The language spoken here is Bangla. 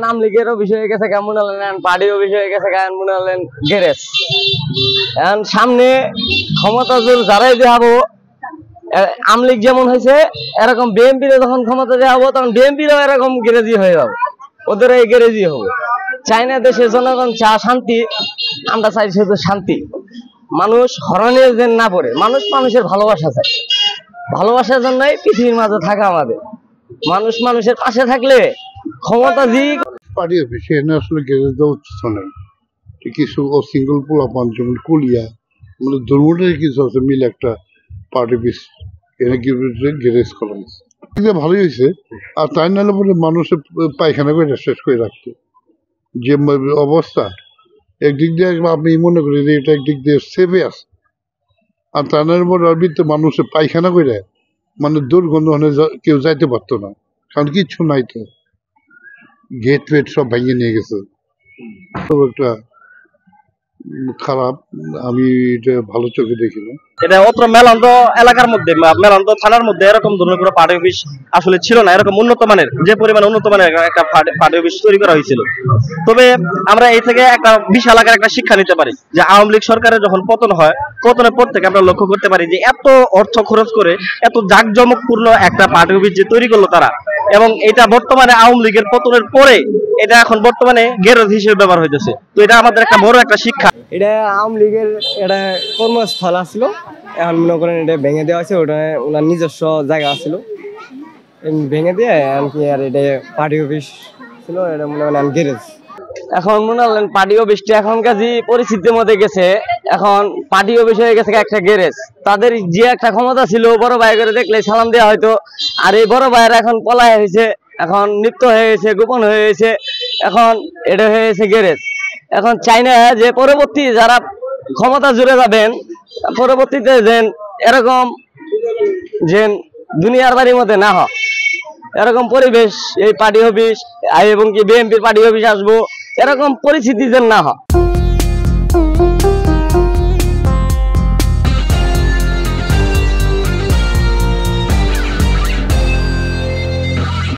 আমলিগেরও বিষয় হয়ে গেছে, কেমন হলেন পার্টিও বিষয় হয়ে গেছে, কেমন হলেন গ্যারেজ। এখন সামনে ক্ষমতা যারাই দেখাবো, আমলিগ যেমন হয়েছে এরকম বিএনপির যখন ক্ষমতা দেখাবো তখন বিএনপিরও এরকম গ্যারেজি হয়ে যাবো, ওদের এই গ্যারেজি হবে। চাইনা দেশের জনগণ চা শান্তি, আমরা চাই শুধু শান্তি। মানুষ হরণের যেন না পড়ে, মানুষ মানুষের ভালোবাসা চায়, ভালোবাসার জন্যই পৃথিবীর মাঝে থাকা আমাদের। মানুষ মানুষের পাশে থাকলে ক্ষমতা পার্টি অফিস এখানে আসলে গ্যারেজ দেওয়া উচিত নয়। কিছু অশৃঙ্খল পোলাপান যেমন কুলিয়া মানে ধর্মটাই কিছু আছে মিলে একটা পার্টি অফিস এখানে গ্যারেজ করা হয়েছে, ভালোই হয়েছে। আর তাই নাহলে পরে মানুষের পায়খানা করে শেষ করে রাখতো যে অবস্থা। একদিক দিয়ে আপনি মনে করেন যে এটা একদিক দিয়ে সেভে আছে, আর তাই নাহলে পরে মানুষের পায়খানা করে মানে দুর্গন্ধ কেউ যাইতে পারতো না, কারণ কিচ্ছু নাই তো, গেট ফেট সব ভেঙে নিয়ে গেছে। খুব একটা খারাপ, আমি এটা ভালো চোখে দেখি না। এটা অত্র মেলান্দ এলাকার মধ্যে, মেলান্দ থানার মধ্যে এরকম ধরনের কোনো পার্টি অফিস আসলে ছিল না, এরকম উন্নত মানের, যে পরিমাণে উন্নত মানের একটা পার্টি অফিস তৈরি করা হয়েছিল। তবে আমরা এই থেকে একটা বিশাল আকার একটা শিক্ষা নিতে পারি যে আওয়ামী লীগ সরকারের যখন পতন হয়, পতনের পর থেকে আমরা লক্ষ্য করতে পারি যে এত অর্থ খরচ করে এত জাঁকজমকপূর্ণ একটা পার্টি অফিস যে তৈরি করলো তারা, এবং এটা বর্তমানে আওয়ামী লীগের পতনের পরে এটা এখন বর্তমানে গ্যারেজ হিসেবে ব্যবহার হইতেছে। তো এটা আমাদের একটা বড় একটা শিক্ষা। এটা আওয়ামী লীগের এটা কর্মস্থল ছিল, এখন মনে করেন এটা ভেঙে দেওয়া হয়েছে, ওটা ওনার নিজস্ব জায়গা ছিল, ভেঙে দিয়ে এমনকি আর এটা পার্টি অফিস ছিল, এটা মনে করেন গ্যারেজ। এখন মনে হলেন পার্টি অফিসটা এখনকার যে পরিস্থিতির মধ্যে গেছে, এখন পার্টি অফিস হয়ে গেছে একটা গ্যারেজ। তাদের যে একটা ক্ষমতা ছিল বড় ভাই করে দেখলে সালাম দেওয়া হয়তো, আর এই বড় ভাইয়ের এখন পলায় হয়েছে, এখন লিপ্ত হয়ে গেছে, গোপন হয়ে গেছে, এখন এটা হয়ে গেছে গ্যারেজ। এখন চাই না যে পরবর্তী যারা ক্ষমতা জুড়ে যাবেন, পরবর্তীতে যেন এরকম যেন দুনিয়ার বাড়ির মধ্যে না হয়, এরকম পরিবেশ এই পার্টি অফিস এবং কি বিএনপির পার্টি অফিস আসবো, এরকম পরিস্থিতি যেন না হয়।